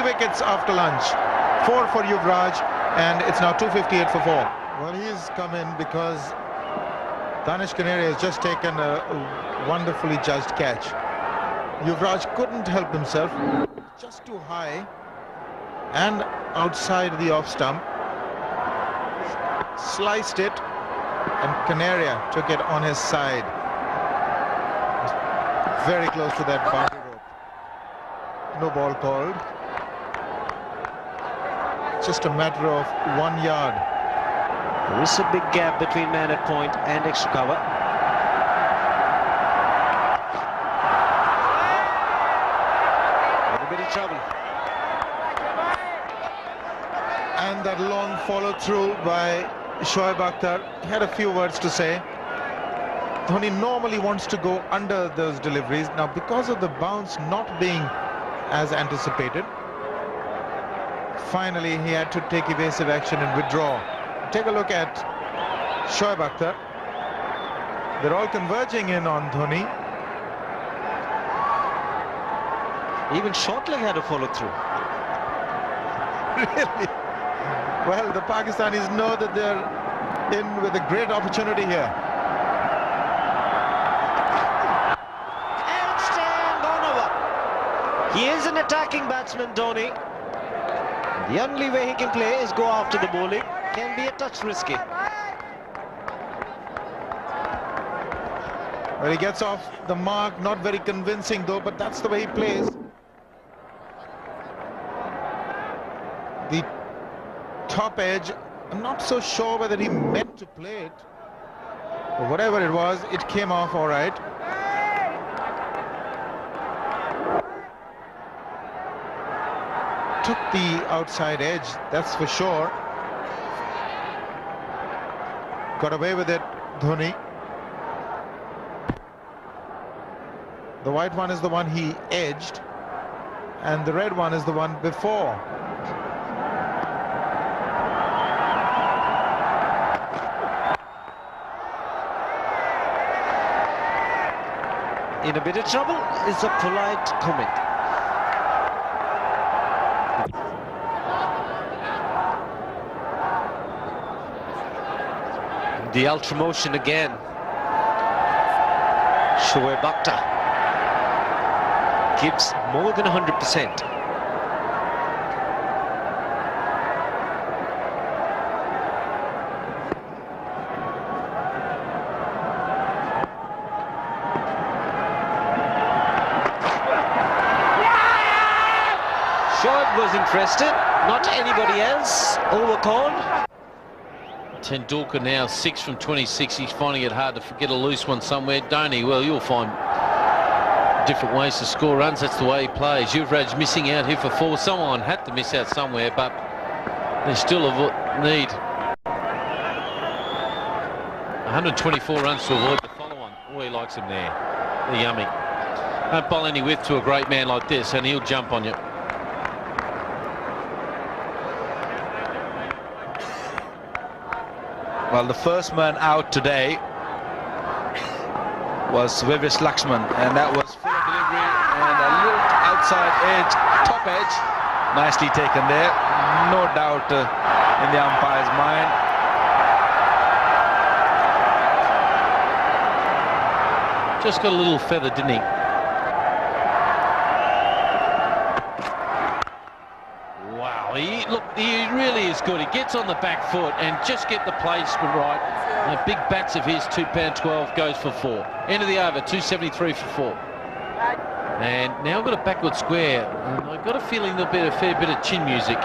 wickets after lunch. 4 for Yuvraj, and it's now 258 for 4. Well, he's come in because Danish Canary has just taken a wonderfully judged catch. Yuvraj couldn't help himself, just too high and outside the off stump. Sliced it, and Canaria took it on his side. Very close to that boundary rope. No ball called. Just a matter of 1 yard. There is a big gap between man at point and extra cover. In a bit of trouble. And that long follow through by Shoaib Akhtar. He had a few words to say. Dhoni normally wants to go under those deliveries. Now, because of the bounce not being as anticipated, finally he had to take evasive action and withdraw. Take a look at Shoaib Akhtar. They're all converging in on Dhoni. Even Shortleg had to follow through. Really? Well, the Pakistanis know that they're in with a great opportunity here. And Steyn gone over. He is an attacking batsman, Dhoni. The only way he can play is go after the bowling. Can be a touch risky. Well, he gets off the mark, not very convincing though, but that's the way he plays. The top edge, I'm not so sure whether he meant to play it, but whatever it was, it came off all right. Took the outside edge, that's for sure. Got away with it, Dhoni. The white one is the one he edged, and the red one is the one before. In a bit of trouble is a polite comment. The ultra motion again. Shoaib Akhtar gives more than 100%. Shoaib was interested, not anybody else. Overcalled. Tendulkar now 6 from 26. He's finding it hard to get a loose one somewhere. Dhoni, well, you'll find different ways to score runs. That's the way he plays. Yuvraj missing out here for 4. Someone had to miss out somewhere, but they still need 124 runs to avoid the follow-on. Oh, he likes him there. They're yummy. Don't bowl any width to a great man like this, and he'll jump on you. Well, the first man out today was Vivis Laxman, and that was full of delivery and a little outside edge, top edge, nicely taken there. No doubt in the umpire's mind. Just got a little feather, didn't he? He really is good. He gets on the back foot and just get the placement right. And the big bats of his, £2.12, goes for 4. End of the over, 273 for 4. And now I've got a backward square. And I've got a feeling there'll be a fair bit of chin music.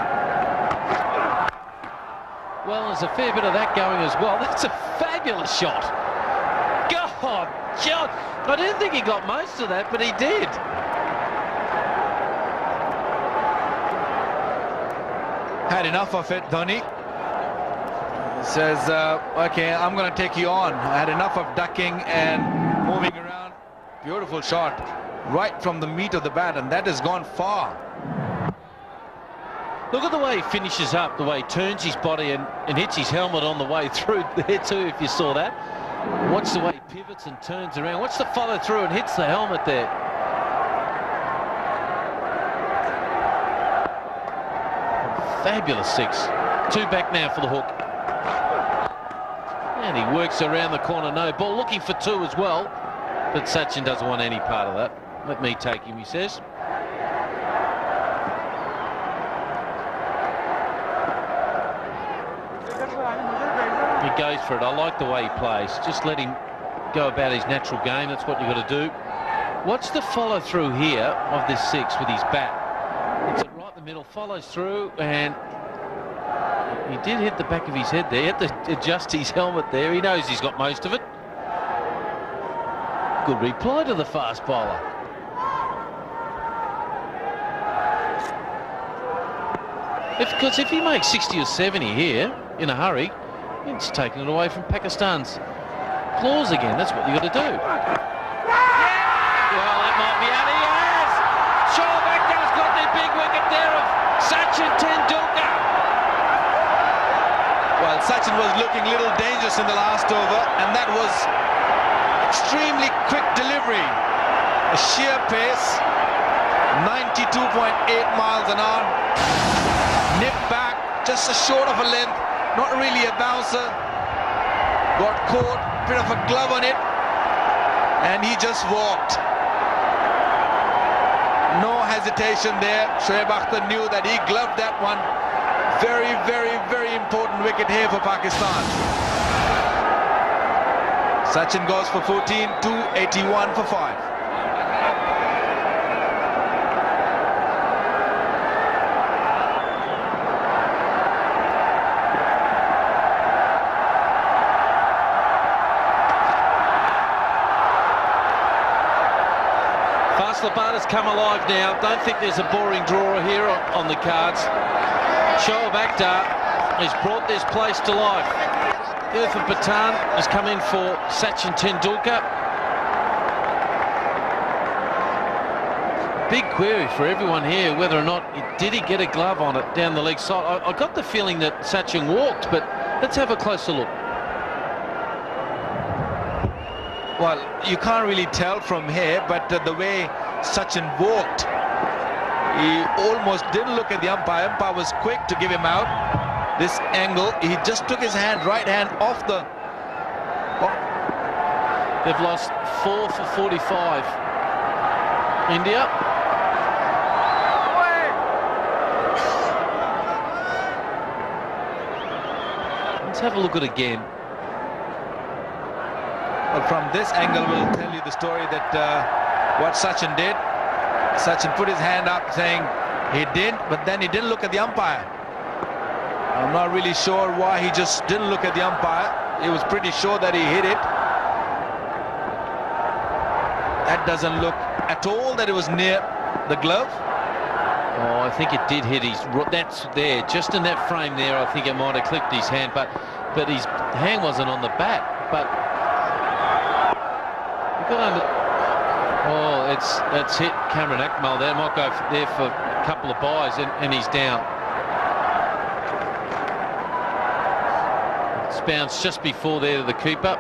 Well, there's a fair bit of that going as well. That's a fabulous shot. God, John. I didn't think he got most of that, but he did. Had enough of it, Dhoni. He says, okay, I'm going to take you on. I had enough of ducking and moving around. Beautiful shot right from the meat of the bat, and that has gone far. Look at the way he finishes up, the way he turns his body and hits his helmet on the way through there too, if you saw that. Watch the way he pivots and turns around. Watch the follow through and hits the helmet there. Fabulous 6. 2 back now for the hook. And he works around the corner, no ball, looking for 2 as well. But Sachin doesn't want any part of that. Let me take him, he says. He goes for it. I like the way he plays. Just let him go about his natural game. That's what you've got to do. Watch the follow through here of this 6 with his bat. It's right in the middle, follows through, and he did hit the back of his head there. He had to adjust his helmet there. He knows he's got most of it. Good reply to the fast bowler. Because if he makes 60 or 70 here in a hurry, it's taking it away from Pakistan's claws again. That's what you've got to do. Well, that might be out. He has! Shoaib Akhtar's got the big wicket there of Sachin Tendulkar. Well, Sachin was looking a little dangerous in the last over, and that was extremely quick delivery. A sheer pace, 92.8 miles an hour. Nip back, just a short of a length, not really a bouncer. Got caught, bit of a glove on it, and he just walked. No hesitation there. Shoaib Akhtar knew that he gloved that one. Very, very, very important wicket here for Pakistan. Sachin goes for 14, 281 for 5. Faisalabad has come alive now. Don't think there's a boring drawer here on the cards. Shoaib Akhtar has brought this place to life. Irfan Pathan has come in for Sachin Tendulkar. Big query for everyone here whether or not did he get a glove on it down the leg side. I got the feeling that Sachin walked, but let's have a closer look. Well, you can't really tell from here, but the way Sachin walked, he almost didn't look at the umpire. Umpire was quick to give him out. This angle, he just took his right hand off the... They've lost 4 for 45. India. Let's have a look at it again. Well, from this angle, we'll tell you the story that what Sachin did. Sachin put his hand up saying he did, but then he didn't look at the umpire. I'm not really sure why he just didn't look at the umpire. He was pretty sure that he hit it. That doesn't look at all that it was near the glove. Oh, I think it did hit his... That's there, just in that frame there, I think it might have clipped his hand, but his hand wasn't on the bat. But... Oh, that's hit Cameron Akmal there. Might go there for a couple of byes, and he's down. It's bounced just before there to the keeper.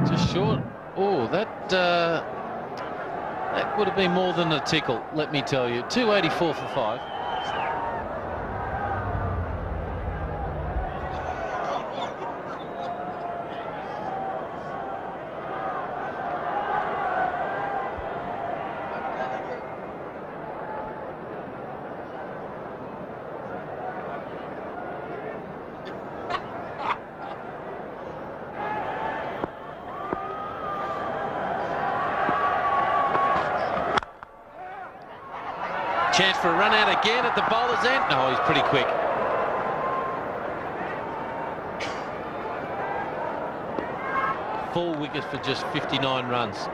Just short. Oh, that would have been more than a tickle, let me tell you. 284 for 5. Chance for a run out again at the bowler's end. No, he's pretty quick. Full wicket for just 59 runs.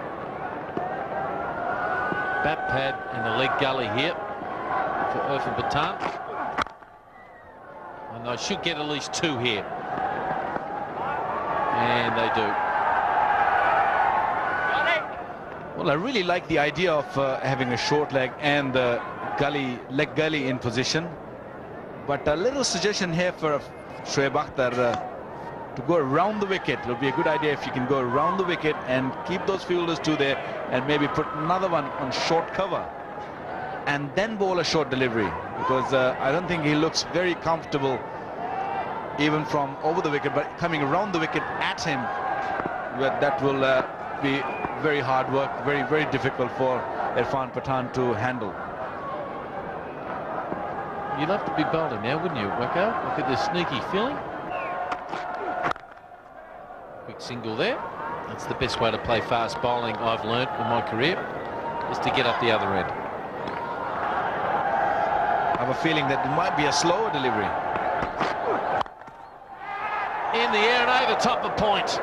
Bat pad and the leg gully here for Irfan Pathan. And they should get at least 2 here. And they do. Well, I really like the idea of having a short leg and the leg gully in position. But a little suggestion here for Shoaib Akhtar. to go around the wicket. It would be a good idea if you can go around the wicket and keep those fielders two there and maybe put another one on short cover and then bowl a short delivery, because I don't think he looks very comfortable even from over the wicket, but coming around the wicket at him, that will be very hard work, very, very difficult for Irfan Pathan to handle. You'd love to be bowling now, wouldn't you, Wacko? Look at this sneaky feeling. Quick single there. That's the best way to play fast bowling I've learnt in my career, is to get up the other end. I have a feeling that it might be a slower delivery. In the air and over top of point.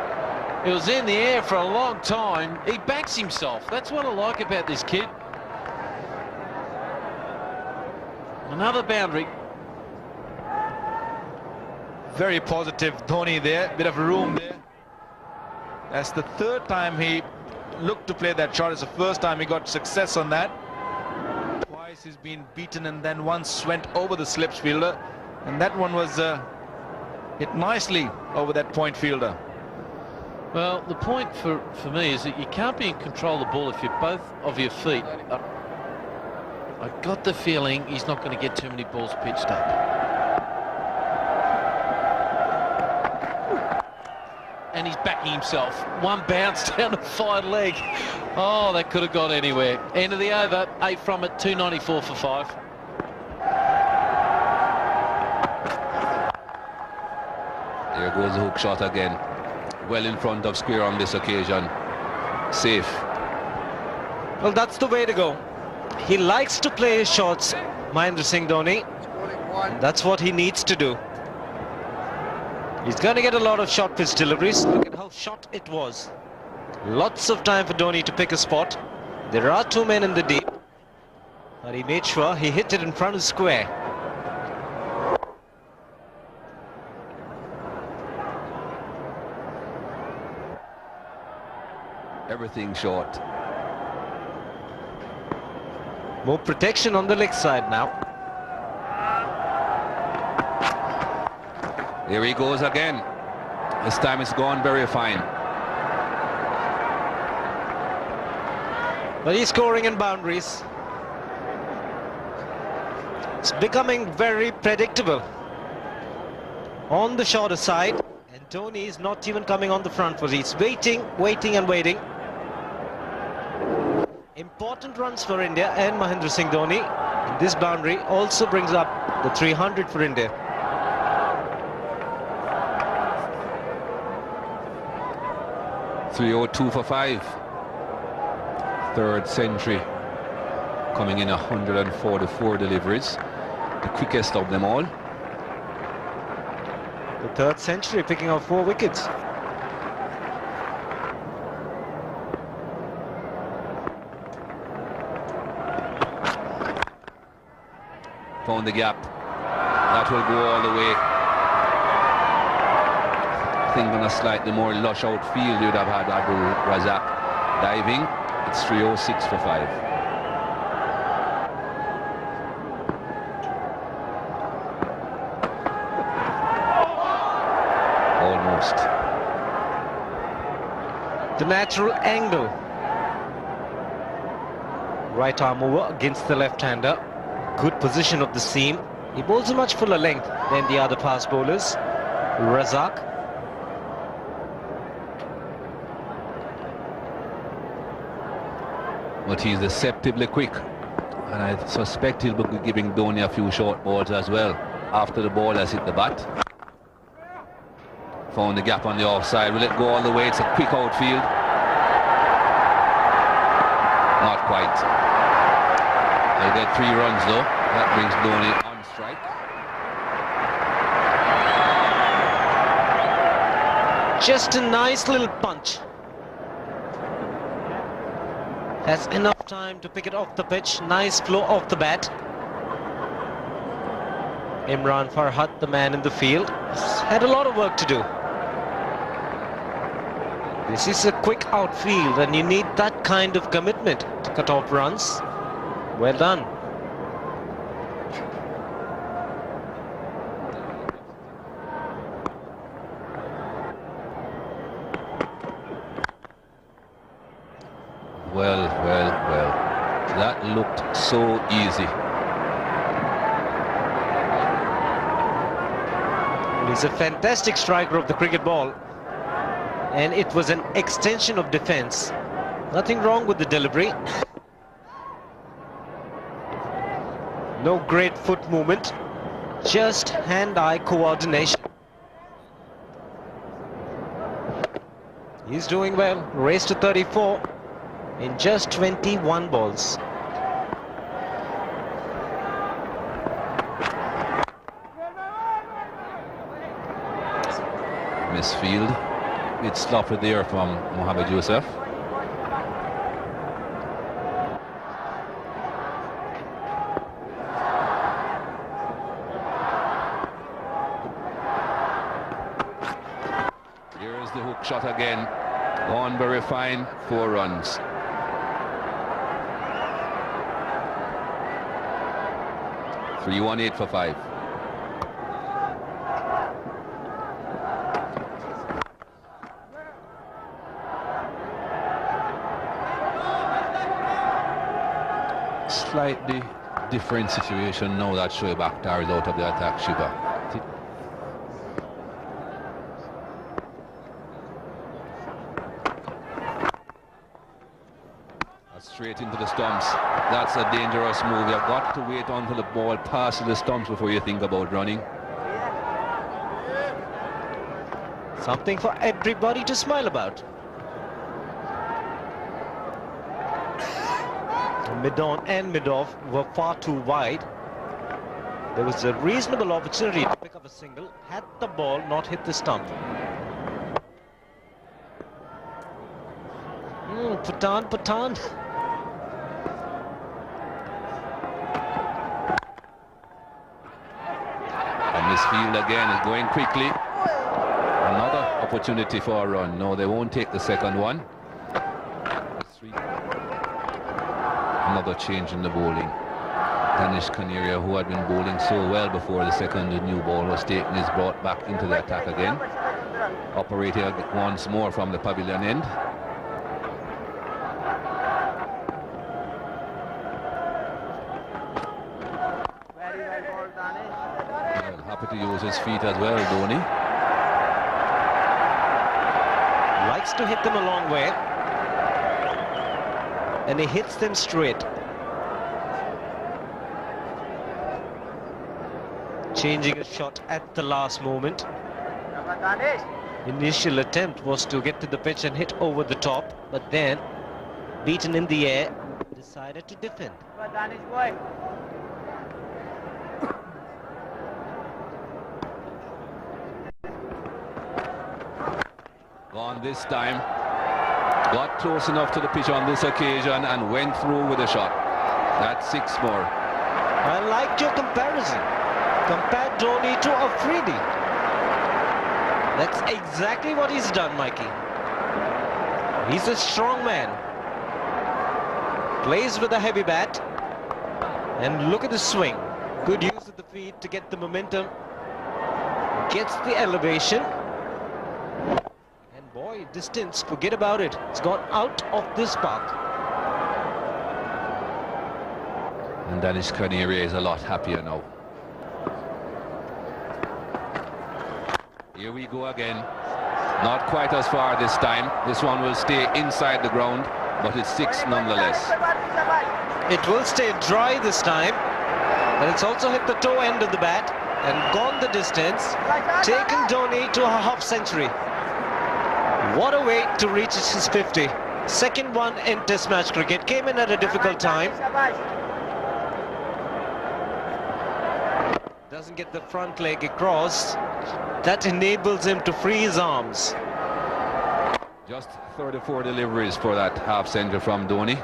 It was in the air for a long time. He backs himself. That's what I like about this kid. Another boundary. Very positive Dhoni there, bit of room there. That's the third time he looked to play that shot. It's the first time he got success on that. Twice he's been beaten and then once went over the slips fielder, and that one was hit nicely over that point fielder. Well, the point for me is that you can't be in control of the ball if you're both of your feet. I got the feeling he's not going to get too many balls pitched up. And he's backing himself. One bounce down the fine leg. Oh, that could have gone anywhere. End of the over, 8 from it, 294 for 5. There goes the hook shot again. Well in front of square on this occasion. Safe. Well, that's the way to go. He likes to play his shots, Mahendra Singh Dhoni. And that's what he needs to do. He's going to get a lot of short pitch deliveries. Look at how short it was. Lots of time for Dhoni to pick a spot. There are two men in the deep, but he made sure he hit it in front of square. Everything short. More protection on the leg side now. Here he goes again. This time it's gone very fine. But he's scoring in boundaries. It's becoming very predictable on the shorter side, and Dhoni is not even coming on the front foot. He's waiting and waiting. Important runs for India and Mahendra Singh Dhoni. And this boundary also brings up the 300 for India. .302 for 5. Third century, coming in 144 deliveries, the quickest of them all. The third century, picking up 4 wickets. Found the gap. That will go all the way. I think on a slightly more lush outfield you'd have had Razak diving. It's 306 for 5. Almost. The natural angle. Right arm over against the left-hander. Good position of the seam. He bowls a much fuller length than the other fast bowlers. Razak. But he's deceptively quick, and I suspect he'll be giving Dhoni a few short balls as well after the ball has hit the bat. Found the gap on the offside. Will it go all the way? It's a quick outfield. Not quite. They'll get 3 runs though. That brings Dhoni on strike. Just a nice little punch. Has enough time to pick it off the pitch. Nice flow off the bat. Imran Farhat, the man in the field, has had a lot of work to do. This is a quick outfield and you need that kind of commitment to cut off runs. Well done. Well. That looked so easy. He's a fantastic striker of the cricket ball, and it was an extension of defense. Nothing wrong with the delivery. No great foot movement, just hand-eye coordination. He's doing well. Race to 34 in just 21 balls. Misfield. Bit sloppy there from Mohamed Youssef. Here's the hook shot again. Gone very fine. 4 runs. .318 for 5. Slightly different situation now that Shoaib Akhtar is out of the attack, Shiva. Straight into the stumps. That's a dangerous move. You've got to wait until the ball passes the stumps before you think about running. Something for everybody to smile about. Mid-on and mid-off were far too wide. There was a reasonable opportunity to pick up a single had the ball not hit the stump. Patan. And Misfield again is going quickly. Another opportunity for a run. No, they won't take the second one. Another change in the bowling. Danish Canaria, who had been bowling so well before the second new ball was taken, is brought back into the attack again. Operator once more from the pavilion end. Well, happy to use his feet as well, Dhoni. Likes to hit them a long way, and he hits them straight. Changing a shot at the last moment. Initial attempt was to get to the pitch and hit over the top, but then, beaten in the air, decided to defend. Gone this time. Got close enough to the pitch on this occasion and went through with a shot. That's 6 more. I liked your comparison. Compare Dhoni to Afridi. That's exactly what he's done, Mikey. He's a strong man. Plays with a heavy bat. And look at the swing. Good use of the feet to get the momentum. Gets the elevation. And boy, distance, forget about it. It's gone out of this park. And Danish Canaria is a lot happier now. Here we go again. Not quite as far this time. This one will stay inside the ground, but it's 6 nonetheless. It will stay dry this time, but it's also hit the toe end of the bat and gone the distance, taken Dhoni to a half century. What a way to reach his 50. Second one in Test match cricket. Came in at a difficult time. Doesn't get the front leg across. That enables him to free his arms. Just 34 deliveries for that half century from Dhoni.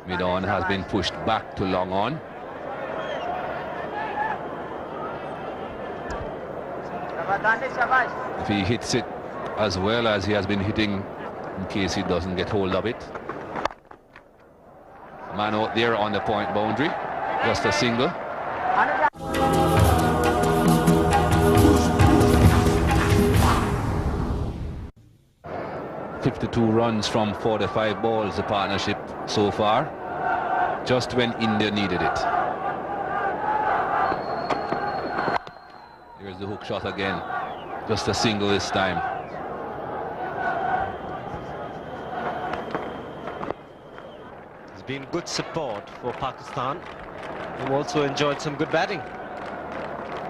Mid-on has been pushed back to long on. If he hits it as well as he has been hitting, in case he doesn't get hold of it. Man out there on the point boundary, just a single. 52 runs from 45 balls, the partnership so far, just when India needed it. Here's the hook shot again, just a single this time. There's been good support for Pakistan, who also enjoyed some good batting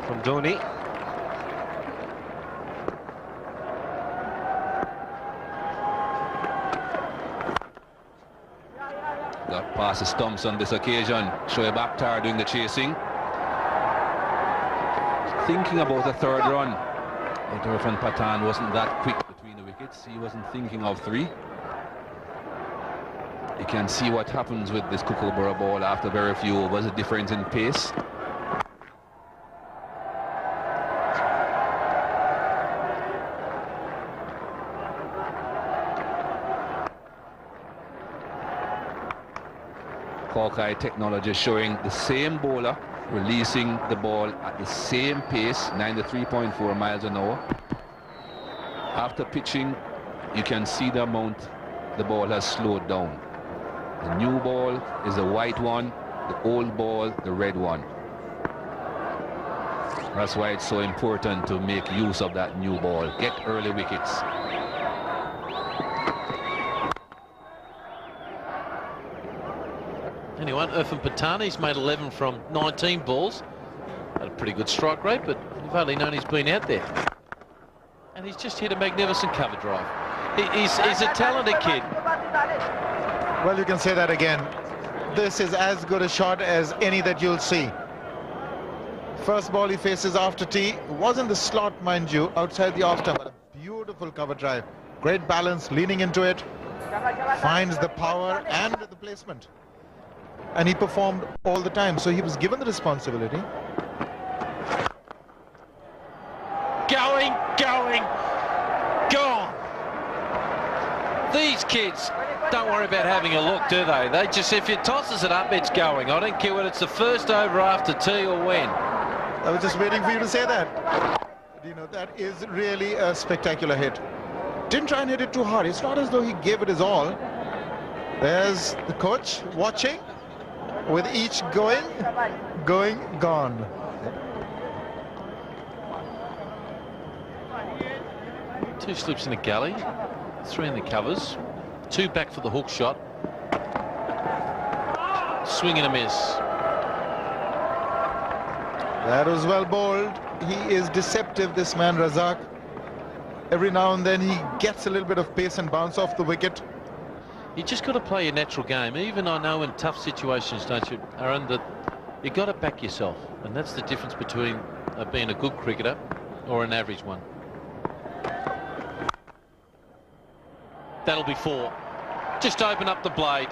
from Dhoni. Got past the stumps on this occasion. Shoaib Akhtar doing the chasing. Thinking about the third run. But Irfan Pathan wasn't that quick between the wickets. He wasn't thinking of 3. You can see what happens with this Kookaburra ball after very few overs, a difference in pace. Hawkeye technology showing the same bowler releasing the ball at the same pace, 93.4 miles an hour. After pitching, you can see the amount the ball has slowed down. The new ball is the white one, the old ball, the red one. That's why it's so important to make use of that new ball. Get early wickets. Anyway, Irfan Pathan, he's made 11 from 19 balls. Had a pretty good strike rate, but you've hardly known he's been out there. And he's just hit a magnificent cover drive. He's a talented kid. Well, you can say that again. This is as good a shot as any that you'll see. First ball he faces after tee. Was in the slot, mind you, outside the off stump. But a beautiful cover drive. Great balance, leaning into it. Finds the power and the placement. And he performed all the time, so he was given the responsibility. Going, gone. These kids don't worry about having a look, do they? They just, if it tosses it up, it's going. I don't care whether it's the first over after tea or when. I was just waiting for you to say that. You know, that is really a spectacular hit. Didn't try and hit it too hard. It's not as though he gave it his all. There's the coach watching. With each going, gone. 2 slips in the gully, 3 in the covers, 2 back for the hook shot. Swing and a miss. That was well bowled. He is deceptive, this man Razak. Every now and then he gets a little bit of pace and bounce off the wicket. You just got to play your natural game. Even I know in tough situations, don't you, Aaron, that you got to back yourself. And that's the difference between being a good cricketer or an average one. That'll be 4. Just open up the blade.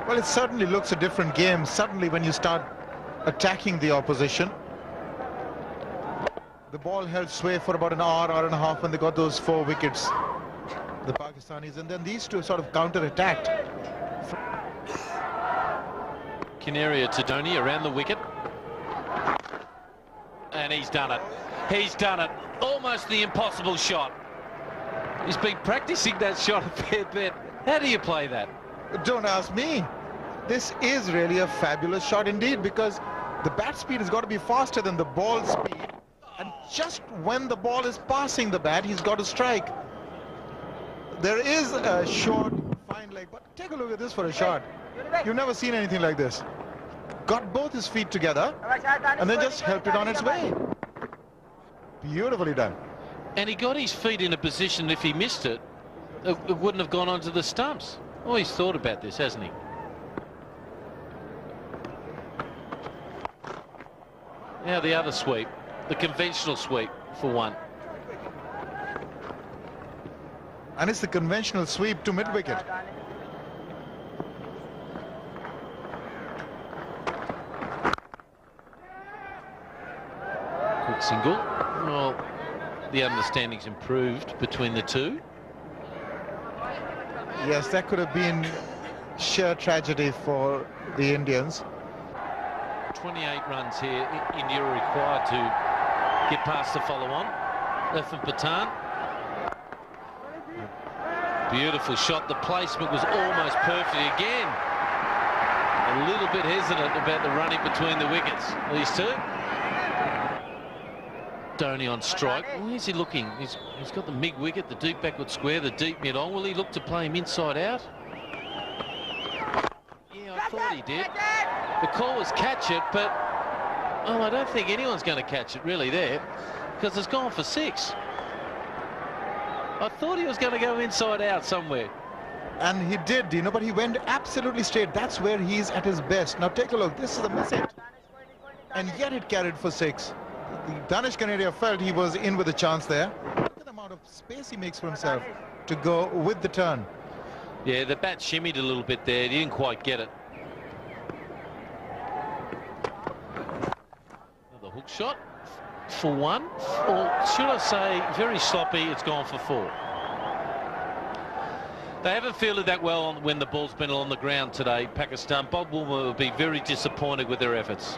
Well, it certainly looks a different game. Suddenly when you start attacking the opposition. The ball held sway for about an hour and a half when they got those 4 wickets, the Pakistanis, and then these two sort of counter-attacked. Canaria to Dhoni around the wicket. And he's done it. He's done it. Almost the impossible shot. He's been practicing that shot a fair bit. How do you play that? Don't ask me. This is really a fabulous shot indeed, because the bat speed has got to be faster than the ball speed. And just when the ball is passing the bat, he's got to strike. There is a short, fine leg, but take a look at this for a shot. You've never seen anything like this. Got both his feet together and then just helped it on its way. Beautifully done. And he got his feet in a position, if he missed it, it wouldn't have gone onto the stumps. Oh, he's thought about this, hasn't he? Now the other sweep. The conventional sweep for 1. And it's the conventional sweep to mid-wicket. Quick single. Well, the understanding's improved between the two. Yes, that could have been sheer tragedy for the Indians. 28 runs here. India are required to get past the follow-on. left from Pathan. Beautiful shot. The placement was almost perfect again. A little bit hesitant about the running between the wickets, these two. Dhoni on strike. Where's he looking? He's got the mid wicket, the deep backward square, the deep mid on. Will he look to play him inside out? Yeah, I thought he did. The call was catch it, but well, I don't think anyone's going to catch it really there, because it's gone for 6. I thought he was going to go inside out somewhere. And he did, you know, but he went absolutely straight. That's where he's at his best. Now take a look. This is a miss hit. And yet it carried for 6. The Danish Canaria felt he was in with a chance there. Look at the amount of space he makes for himself to go with the turn. Yeah, the bat shimmied a little bit there. He didn't quite get it. Another hook shot for 1. Or should I say, very sloppy. It's gone for 4. They haven't fielded that well when the ball's been on the ground today, Pakistan. Bob Woolmer will be very disappointed with their efforts.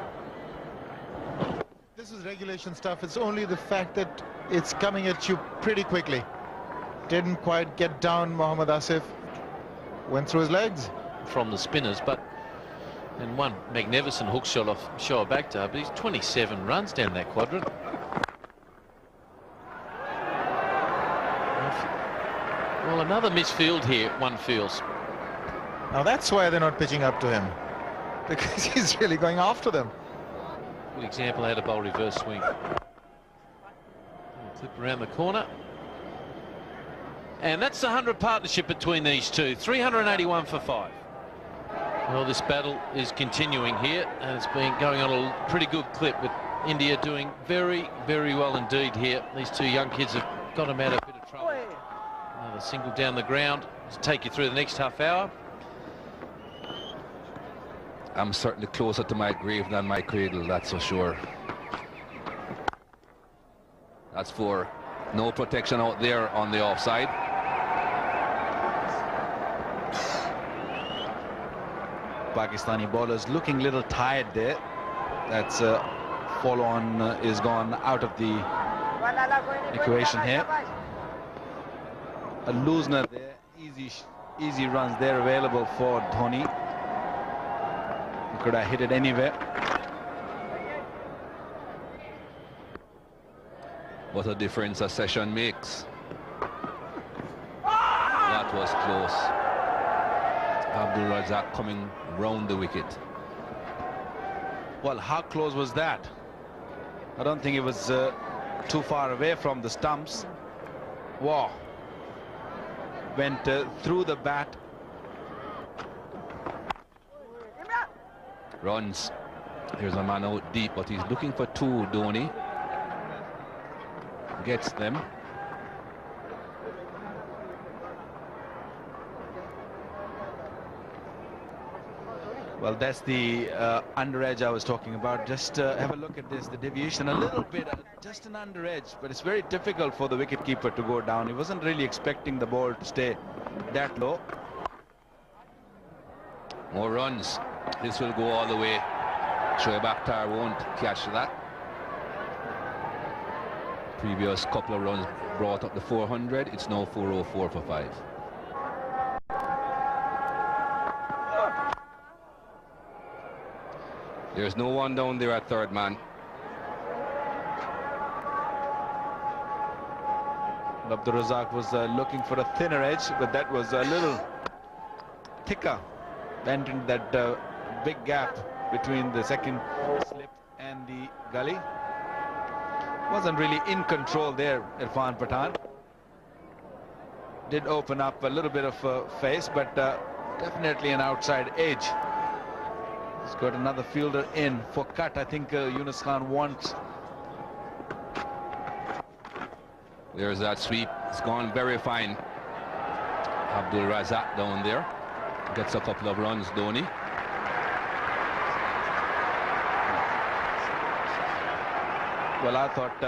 This is regulation stuff. It's only the fact that it's coming at you pretty quickly. Didn't quite get down. Mohammad Asif went through his legs. From the spinners, but and one magnificent hook shot off Shoaib Akhtar, but he's 27 runs down that quadrant. Well, another misfield here, one feels. Now that's why they're not pitching up to him, because he's really going after them. Good example how to bowl reverse swing. Flip around the corner. And that's the 100 partnership between these two. 381 for 5. Well, this battle is continuing here, and it's been going on a pretty good clip, with India doing very, very well indeed here. These two young kids have got them out of a bit of trouble. Another single down the ground to take you through the next half hour. I'm certainly closer to my grave than my cradle, that's for sure. That's 4. No protection out there on the offside. Pakistani bowlers looking a little tired there. That's follow-on is gone out of the equation here. A loosener there. Easy runs there available for Dhoni. He could have hit it anywhere. What a difference a session makes. That was close. Abdul Razak coming round the wicket. Well, how close was that? I don't think it was too far away from the stumps. Wow. Went through the bat. Runs. Here's a man out deep, but he's looking for 2, Dhoni. Gets them. Well, that's the under edge I was talking about. Just have a look at this. The deviation a little bit, just an under edge, but it's very difficult for the wicketkeeper to go down. He wasn't really expecting the ball to stay that low. More runs. This will go all the way. Shoaib Akhtar won't catch that. Previous couple of runs brought up the 400. It's now 404 for 5. There's no one down there at third man. Abdul Razak was looking for a thinner edge, but that was a little thicker. Went into that big gap between the second slip and the gully. Wasn't really in control there, Irfan Pathan. Did open up a little bit of face, but definitely an outside edge. He's got another fielder in for cut. I think Yunus Khan wants. There's that sweep. It's gone very fine. Abdul Razak down there. Gets a couple of runs, Dhoni. Well, I thought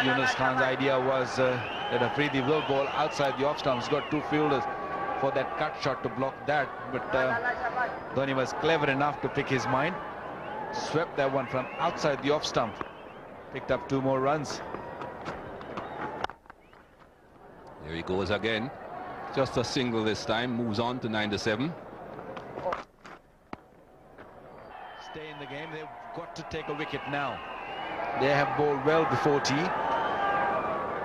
Yunus Khan's idea was that Afridi will bowl outside the off stump. He's got 2 fielders for that cut shot to block that, but Dhoni was clever enough to pick his mind. Swept that one from outside the off stump. Picked up 2 more runs. Here he goes again. Just a single this time. Moves on to 9-7. Stay in the game. They've got to take a wicket now. They have bowled well before tea,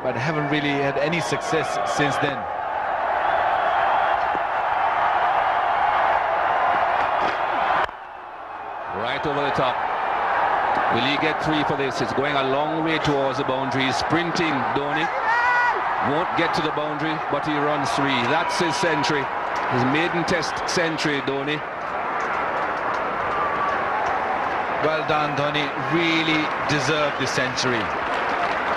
but haven't really had any success since then. Right over the top. Will he get 3 for this? It's going a long way towards the boundary. He's sprinting, Dhoni. Won't get to the boundary, but he runs 3. That's his century. His maiden test century, Dhoni. Well done, Dhoni. Really deserved the century.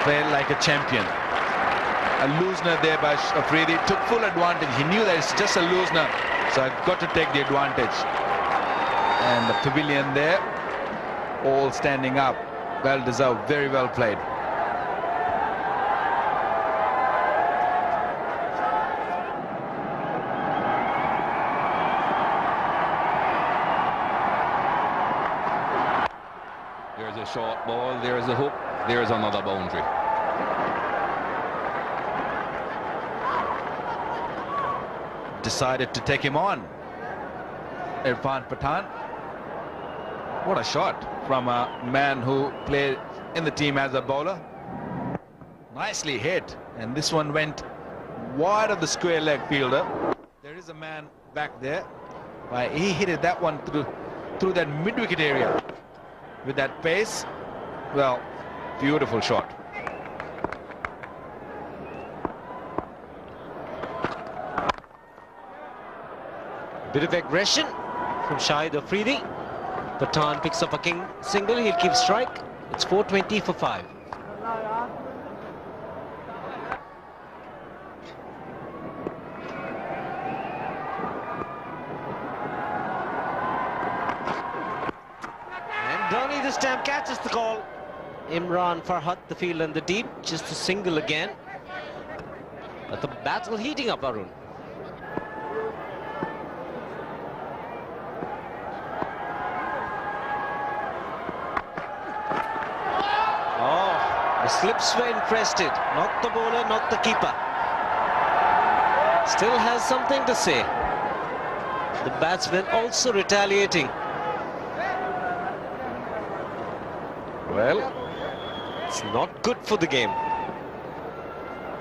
Played like a champion. A loosener there by Afridi. Took full advantage. He knew that it's just a loosener, so I've got to take the advantage. And the pavilion there, all standing up. Well deserved. Very well played. There's a short ball, there's a hook, there's another boundary. Decided to take him on. Irfan Pathan. What a shot from a man who played in the team as a bowler. Nicely hit, and this one went wide of the square leg fielder. There is a man back there. He hit it that one through that mid-wicket area with that pace. Well, beautiful shot. Bit of aggression from Shoaib Afridi. Pathan picks up a king single. He'll keep strike. It's 420 for 5. And Dhoni this time catches the call. Imran Farhat, the field and the deep. Just a single again. But the battle heating up, Arun. Slips were encrested, not the bowler, not the keeper. Still has something to say. The batsman also retaliating. Well, it's not good for the game.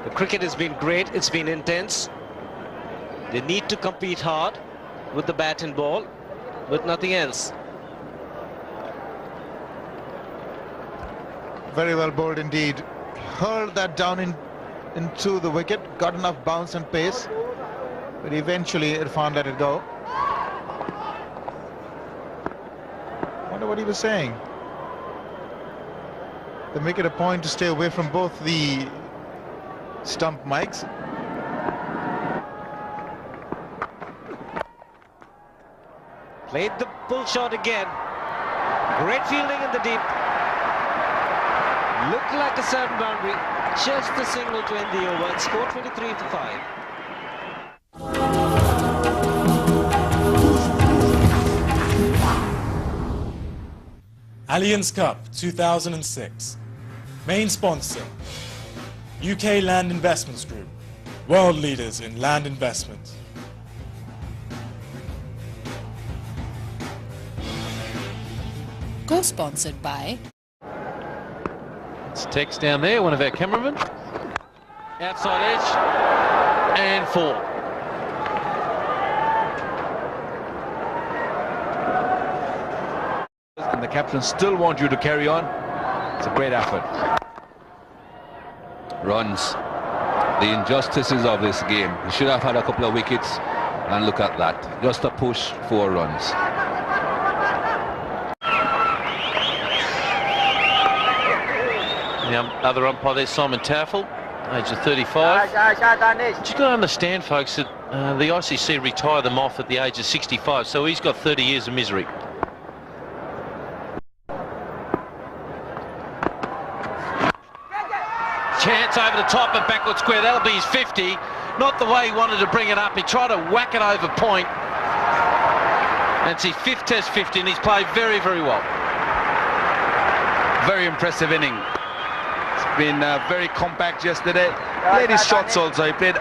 The cricket has been great, it's been intense. They need to compete hard with the bat and ball, but nothing else. Very well bowled indeed. Hurled that down into the wicket. Got enough bounce and pace, but eventually Irfan let it go. Wonder what he was saying. They make it a point to stay away from both the stump mics. Played the pull shot again. Great fielding in the deep. Looked like a certain boundary. Just the single to end the over. It's 423 for 5. Allianz Cup 2006. Main sponsor, UK Land Investments Group. World leaders in land investment. Co-sponsored by... Text down there, one of our cameramen. Outside edge and 4. And the captain still want you to carry on. It's a great effort. Runs. The injustices of this game. He should have had a couple of wickets, and look at that. Just a push, 4 runs. The other umpire there, Simon Taffel, age of 35. But you've got to understand, folks, that the ICC retired them off at the age of 65, so he's got 30 years of misery. Chance over the top and backward square. That'll be his 50. Not the way he wanted to bring it up. He tried to whack it over point. And it's his 5th Test 50, and he's played very, very well. Very impressive inning. Been very compact yesterday. played his shots also. He played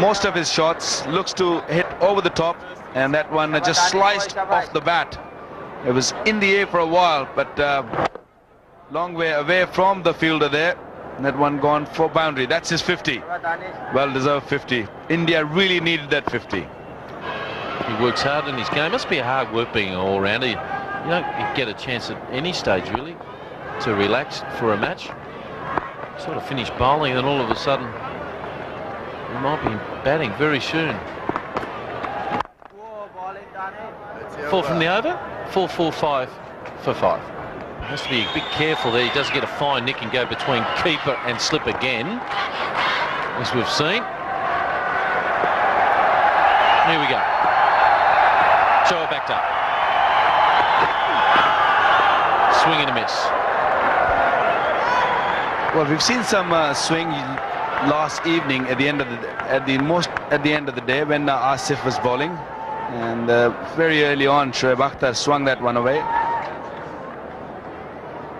most of his shots. Looks to hit over the top, and that one just sliced off the bat. It was in the air for a while, but long way away from the fielder there. That one gone for boundary. That's his 50. Well-deserved 50. India really needed that 50. He works hard in his game. Must be a hard work being an all-rounder. You don't get a chance at any stage, really, to relax for a match. Sort of finish bowling, and all of a sudden, he might be batting very soon. 4 from the over. 4-4-5 for 5. Has to be a bit careful there. He does get a fine nick and go between keeper and slip again, as we've seen. Here we go. Shoaib Akhtar. Swing and a miss. Well, we've seen some swing last evening at the end of the day when Asif was bowling, and very early on Shoaib Akhtar swung that one away.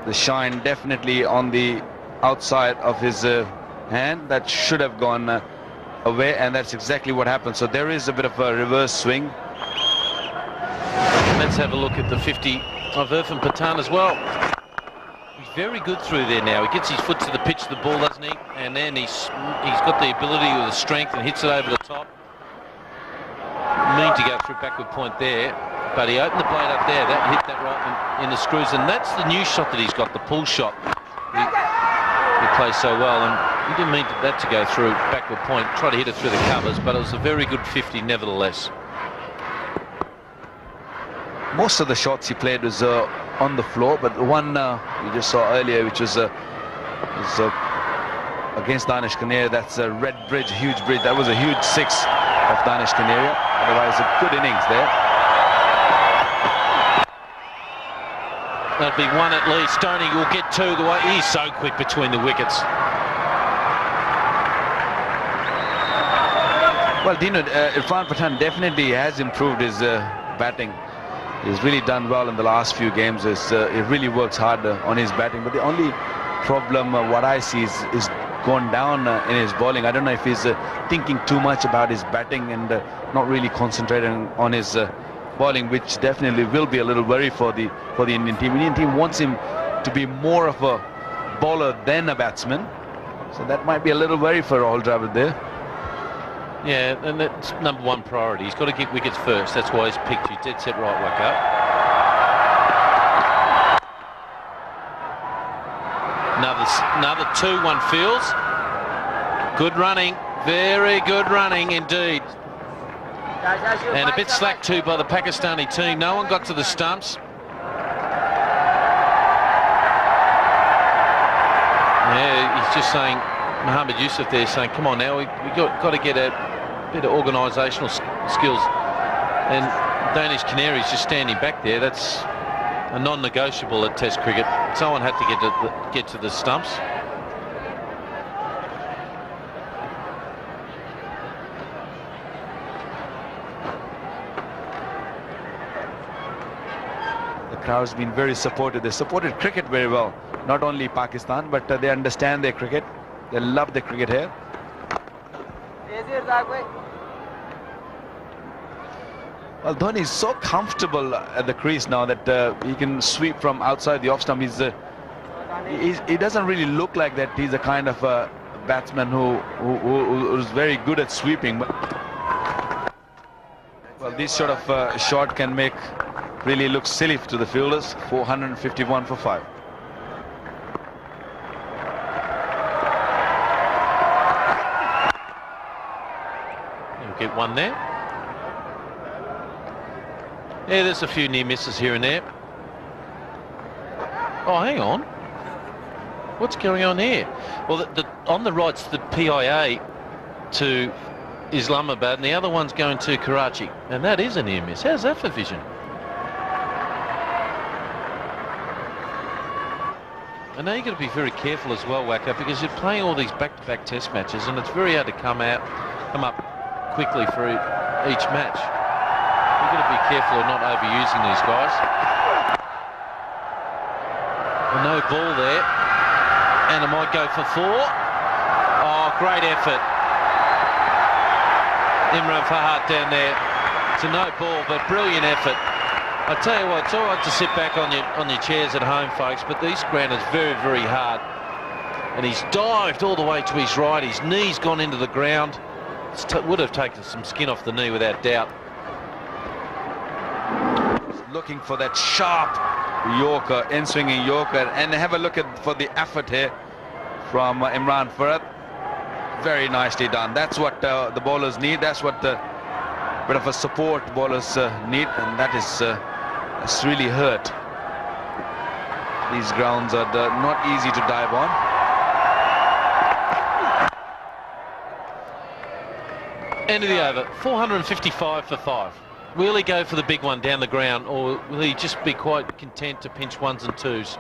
The shine definitely on the outside of his hand. That should have gone away, and that's exactly what happened. So there is a bit of a reverse swing. Let's have a look at the 50 of Irfan Pathan as well. He's very good through there now. He gets his foot to the pitch of the ball, doesn't he? And then he's got the ability with the strength and hits it over the top. Mean to go through backward point there, but he opened the blade up there. That hit that right in the screws, and that's the new shot that he's got, the pull shot. He plays so well, and he didn't mean that to go through backward point. Tried to hit it through the covers, but it was a very good 50 nevertheless. Most of the shots he played was on the floor, but the one we just saw earlier, which was against Danish Kaneria, that's a red bridge, huge bridge. That was a huge 6 of Danish Kaneria. Otherwise, a good innings there. That'll be 1 at least. Stoney will get 2 the way. He's so quick between the wickets. Well, Dino, Irfan Pathan definitely has improved his batting. He's really done well in the last few games. He really works hard on his batting. But the only problem, what I see, is gone down in his bowling. I don't know if he's thinking too much about his batting and not really concentrating on his bowling, which definitely will be a little worry for the Indian team. Indian team wants him to be more of a bowler than a batsman, so that might be a little worry for Rahul Dravid there. Yeah, and that's #1 priority. He's got to get wickets first. That's why he's picked you. Dead set right, Waka. Another 2, one feels. Good running, very good running indeed. And a bit slack too by the Pakistani team. No one got to the stumps. Yeah, he's just saying, Mohammed Yusuf there saying, come on now, we got to get a bit of organisational skills. And Danish Canary's just standing back there. That's a non-negotiable at Test cricket. Someone had to get to the stumps. The crowd's been very supportive. They supported cricket very well. Not only Pakistan, but they understand their cricket. They love the cricket here. Well, Dhoni is so comfortable at the crease now that he can sweep from outside the off stump. He doesn't really look like that. He's a kind of a batsman who's very good at sweeping. But well, this sort of shot can really look silly to the fielders. 451 for 5. He'll get 1 there. Yeah, there's a few near misses here and there. Oh, hang on. What's going on here? Well, on the right's the PIA to Islamabad, and the other one's going to Karachi. And that is a near miss. How's that for vision? And now you've got to be very careful as well, Wacko, because you're playing all these back-to-back test matches, and it's very hard to come up quickly for each match. You've got to be careful of not overusing these guys. No ball there, and it might go for 4. Oh, great effort. Imran Farhat down there. It's a no ball, but brilliant effort. I tell you what, it's all right to sit back on your chairs at home, folks, but this ground is very, very hard. And he's dived all the way to his right. His knee's gone into the ground. Would have taken some skin off the knee without doubt. Looking for that sharp Yorker, in-swinging Yorker, and have a look for the effort here from Imran Farhat. Very nicely done. That's what the bowlers need. That's what the bit of a support bowlers need, and that is it's really hurt. These grounds are not easy to dive on. End of the over. 455 for 5. Will he go for the big one down the ground, or will he just be quite content to pinch ones and twos?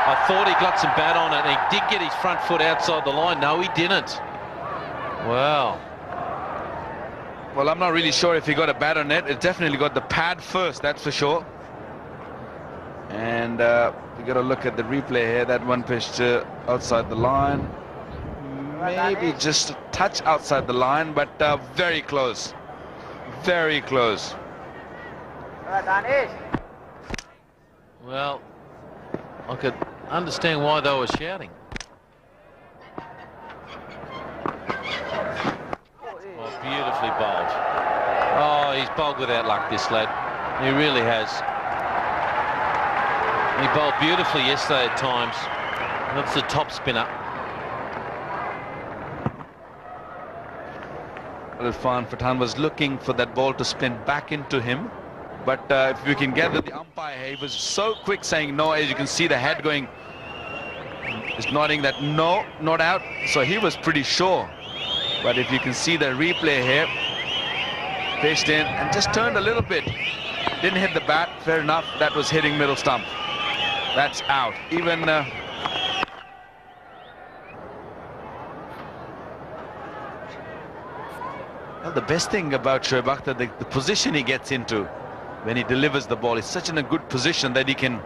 I thought he got some bat on it. And he did get his front foot outside the line. No, he didn't. Wow. Well, I'm not really sure if he got a bat on it. It definitely got the pad first, that's for sure. And we got to look at the replay here. That one pitched outside the line. Maybe just a touch outside the line, but very close. Very close. Well, I could understand why they were shouting. Oh, beautifully bowled. Oh, he's bowled without luck, this lad. He really has. He bowled beautifully yesterday at times. That's the top spinner. Irfan Pathan was looking for that ball to spin back into him, but if you can gather the umpire, he was so quick saying no. As you can see, the head going, is nodding that no, not out. So he was pretty sure. But if you can see the replay here, pitched in and just turned a little bit, didn't hit the bat. Fair enough, that was hitting middle stump. That's out. Even well, the best thing about Shoaib Akhtar, the position he gets into when he delivers the ball is such in a good position that he can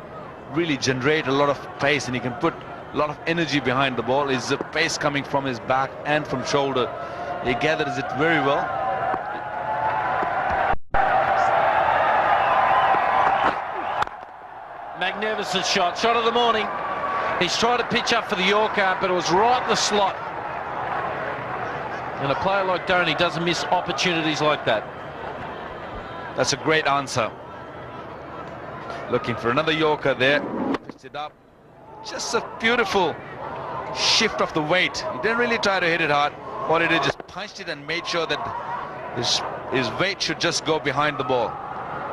really generate a lot of pace, and he can put a lot of energy behind the ball. His pace coming from his back and from shoulder. He gathers it very well. Magnificent shot of the morning. He's tried to pitch up for the Yorker, but it was right in the slot. And a player like Dhoni doesn't miss opportunities like that. That's a great answer. Looking for another Yorker there. Pitched it up. Just a beautiful shift of the weight. He didn't really try to hit it hard. All he did just punched it and made sure that his weight should just go behind the ball.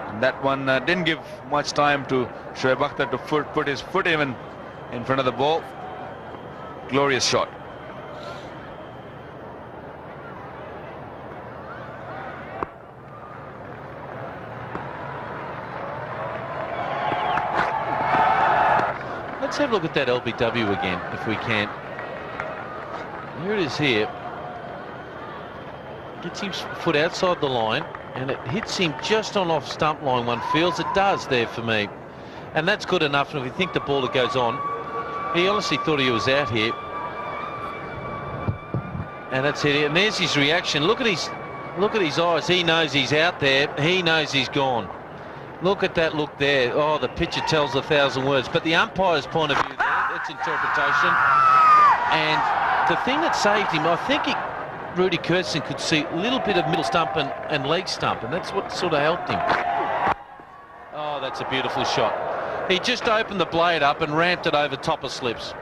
And that one didn't give much time to Shoaib Akhtar to put his foot even in front of the ball. Glorious shot. Let's have a look at that LBW again, if we can. Here it is here. Gets his foot outside the line, and it hits him just on off stump line. One feels it does there for me. And that's good enough. And if you think the ball that goes on, he honestly thought he was out here. And that's it. And there's his reaction. Look at his eyes. He knows he's out there. He knows he's gone. Look at that look there. Oh, the picture tells 1,000 words. But the umpire's point of view there, that's interpretation. And the thing that saved him, I think Rudy Kurtzson could see a little bit of middle stump and leg stump, and that's what sort of helped him. Oh, that's a beautiful shot. He just opened the blade up and ramped it over top of slips.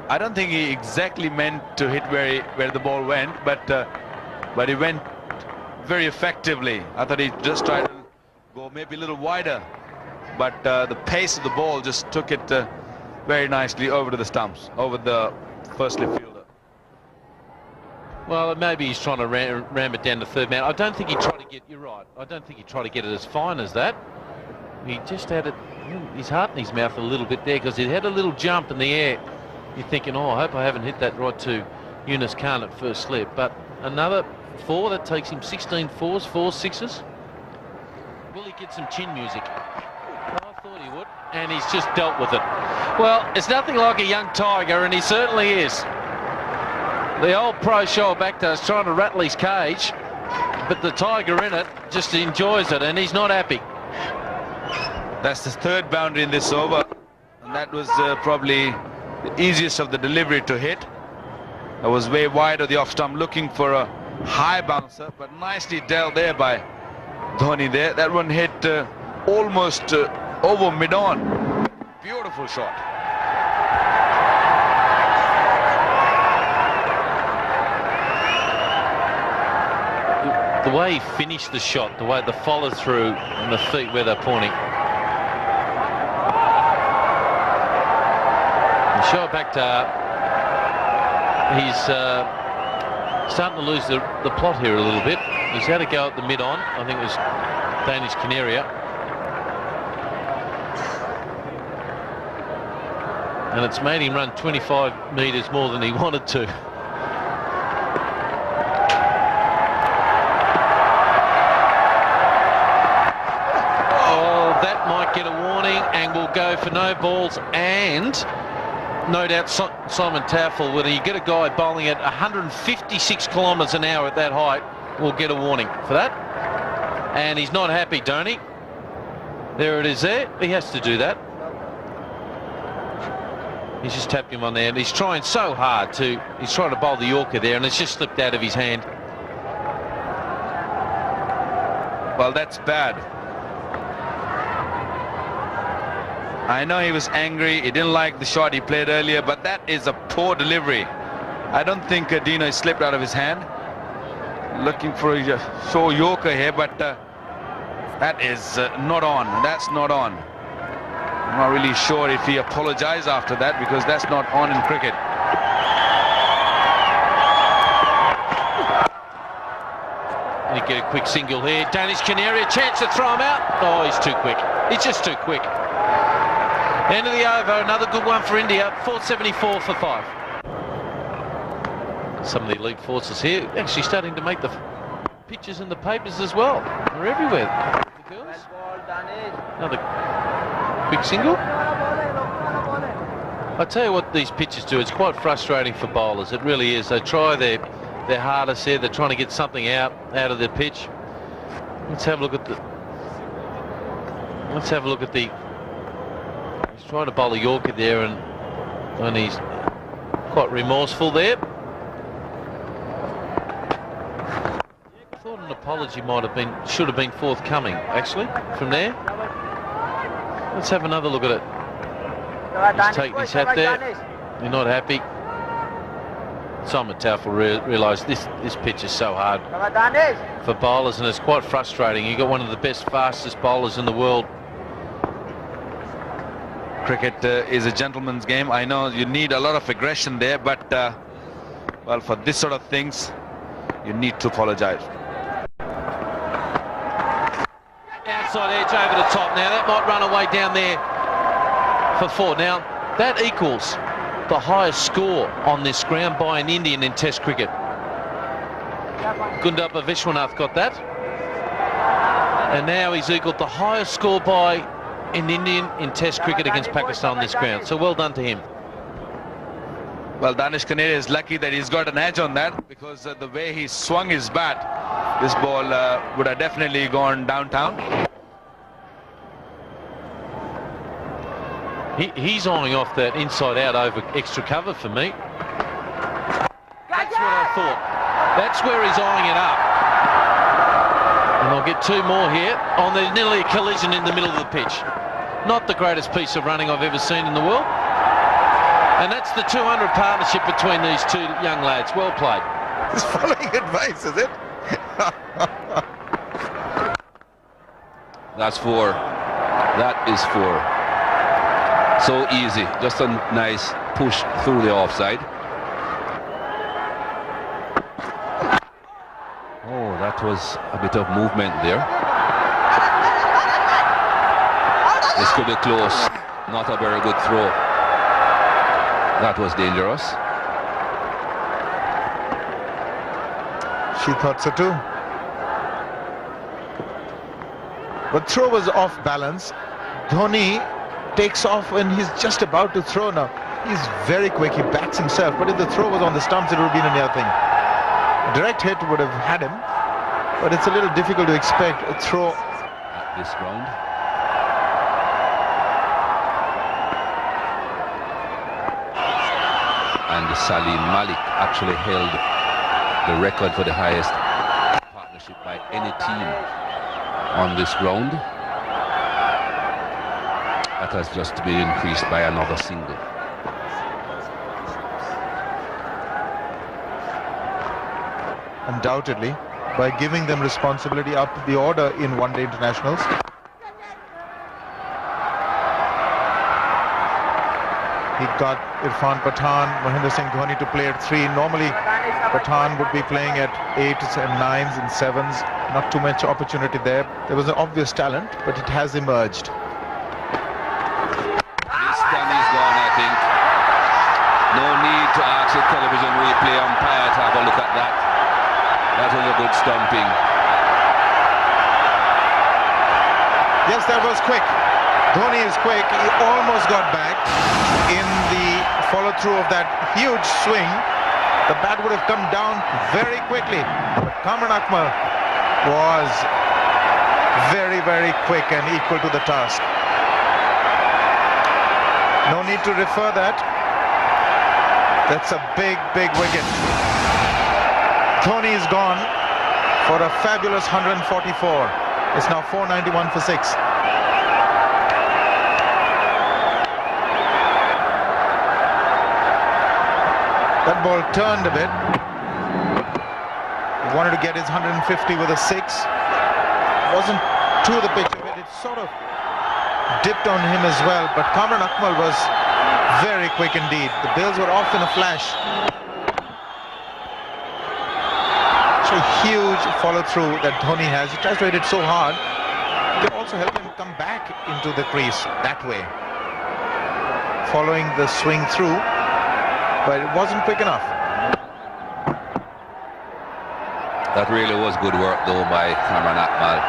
I don't think he exactly meant to hit where the ball went, but he went very effectively. I thought he just tried to go maybe a little wider, but the pace of the ball just took it very nicely over to the stumps, over the first slip fielder. Well, maybe he's trying to ram it down the third man. I don't think he tried to get, you're right, I don't think he tried to get it as fine as that. He just had it, his heart in his mouth a little bit there, because it had a little jump in the air. You're thinking, oh, I hope I haven't hit that right to Yunus Khan at first slip. But another 4, that takes him 16 4s, 4 6s. Will he get some chin music? Well, I thought he would, and he's just dealt with it. Well, it's nothing like a young tiger, and he certainly is. The old pro Shoaib Akhtar is trying to rattle his cage, but the tiger in it just enjoys it, and he's not happy. That's the third boundary in this over, and that was probably the easiest of the delivery to hit. That was way wide of the off stump, looking for a high bouncer, but nicely dealt there by Dhoni there. That one hit almost over mid-on. Beautiful shot. The way he finished the shot, the way the follow through and the feet where they're pointing. Shoaib Akhtar, he's starting to lose the plot here a little bit. He's had a go at the mid-on. I think it was Danish Canaria. And it's made him run 25 metres more than he wanted to. Oh, that might get a warning and will go for no balls, and no doubt Simon Taffel, when you get a guy bowling at 156 kilometres an hour at that height, will get a warning for that. And he's not happy, Dhoni. There it is there. He has to do that. He's just tapped him on there, and he's trying so hard to... He's trying to bowl the Yorker there, and it's just slipped out of his hand. Well, that's bad. I know he was angry, he didn't like the shot he played earlier, but that is a poor delivery. I don't think Dino slipped out of his hand. Looking for a show Yorker here, but that is not on. That's not on. I'm not really sure if he apologized after that, because that's not on in cricket. And he get a quick single here. Danish Canary, a chance to throw him out. Oh, he's too quick. He's just too quick. End of the over, another good one for India, 474 for 5. Some of the elite forces here actually starting to make the pictures in the papers as well. They're everywhere. The girls. Another quick single. I tell you what these pitches do, it's quite frustrating for bowlers, it really is. They try their hardest here, they're trying to get something out of their pitch. Let's have a look at the... He's trying to bowl a Yorker there, and he's quite remorseful there. I thought an apology should have been forthcoming, actually, from there. Let's have another look at it. He's taking his hat there. You're not happy. Simon Taffel realised this pitch is so hard for bowlers, and it's quite frustrating. You've got one of the best, fastest bowlers in the world. Cricket is a gentleman's game. I know you need a lot of aggression there, but well, for this sort of things, you need to apologise. Outside edge over the top. Now that might run away down there for 4. Now that equals the highest score on this ground by an Indian in Test cricket. Gundappa Vishwanath got that, and now he's equalled the highest score by an Indian in Test cricket against Pakistan on this ground. So well done to him. Well, Danish Canary is lucky that he's got an edge on that, because the way he swung his bat, this ball would have definitely gone downtown. He's eyeing off that inside out over extra cover for me. That's what I thought. That's where he's eyeing it up. And I'll get 2 more here. Oh, there's nearly a collision in the middle of the pitch. Not the greatest piece of running I've ever seen in the world. And that's the 200 partnership between these 2 young lads. Well played. He's following advice, is it? That's 4. That is 4. So easy. Just a nice push through the offside. Oh, that was a bit of movement there. This could be close. Not a very good throw. That was dangerous. She thought so too. But throw was off balance. Dhoni takes off when he's just about to throw now. He's very quick, he backs himself, but if the throw was on the stumps, it would have been a near thing. A direct hit would have had him, but it's a little difficult to expect a throw at this round. And Salim Malik actually held the record for the highest partnership by any team on this ground. That has just been increased by another single. Undoubtedly, by giving them responsibility up the order in one-day internationals. He got Irfan Pathan, Mahendra Singh Dhoni to play at 3. Normally, Pathan would be playing at 8s and 9s and 7s. Not too much opportunity there. There was an obvious talent, but it has emerged. This time he's gone, I think. No need to ask the television replay umpire to have a look at that. That was a good stumping. Yes, that was quick. Dhoni is quick. He almost got back in the follow-through of that huge swing. The bat would have come down very quickly. But Kamran Akmal was very, very quick and equal to the task. No need to refer that. That's a big, big wicket. Dhoni is gone for a fabulous 144. It's now 491 for 6. That ball turned a bit. He wanted to get his 150 with a 6. Wasn't to the pitch of it. It sort of dipped on him as well. But Kamran Akmal was very quick indeed. The Bills were off in a flash. A huge follow-through that Dhoni has. He tries to hit it so hard. It can also help him come back into the crease that way, following the swing through, but it wasn't quick enough. That really was good work though by Kamran Akmal.